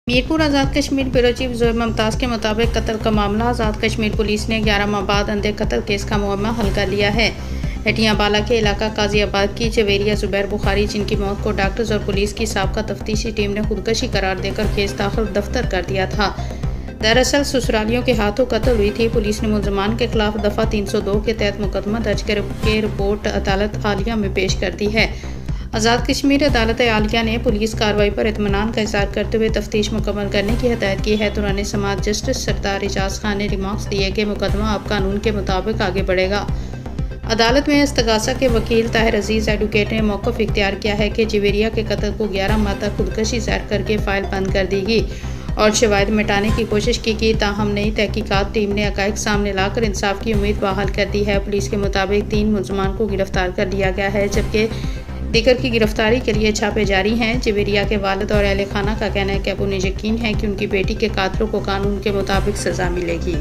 Mirpur Azad Kashmir bureau chief जोए मुमताज़ के मुताबिक कत्ल का मामला आज़ाद कश्मीर पुलिस ने 11 माह बाद अंधे कत्ल केस का मुकदमा हल कर लिया है। हटियाबाला के इलाका काजियाबाद की जवेरिया जुबैर बुखारी, जिनकी मौत को डॉक्टर्स और पुलिस की साबका तफ्तीशी टीम ने खुदकशी करार देकर केस दाखिल दफ्तर कर दिया था। दरअसल ससुरालियों के हाथों कत्ल हुई थी। पुलिस ने मुलजमान के खिलाफ दफ़ा 302 के तहत मुकदमा दर्ज करके रिपोर्ट अदालत आलिया में पेश कर दी है। आज़ाद कश्मीर अदालत आलिया ने पुलिस कार्रवाई पर इत्मीनान का इज़हार करते हुए तफ्तीश मुकम्मल करने की हिदायत की है। दौरान समाअत जस्टिस सरदार एजाज खान ने रिमार्क्स दिए कि मुकदमा अब कानून के मुताबिक आगे बढ़ेगा। अदालत में इस्तगासा के वकील ताहिर अजीज़ एडवोकेट ने मौक़िफ़ इख्तियार किया है कि जवेरिया के कत्ल को 11 माह तक खुदकशी ज़ाहिर करके फ़ाइल बंद कर दी गई और शवाहिद मिटाने की कोशिश की गई। ताहम नई तहकीकात टीम ने हक़ाइक़ सामने लाकर इंसाफ की उम्मीद बहाल कर दी है। पुलिस के मुताबिक 3 मुलजमान को गिरफ्तार कर लिया गया है, जबकि दीगर की गिरफ्तारी के लिए छापे जारी हैं। जवेरिया के वालिद और अहले खाना का कहना है कि अब उन्हें यकीन है कि उनकी बेटी के कातिलों को कानून के मुताबिक सज़ा मिलेगी।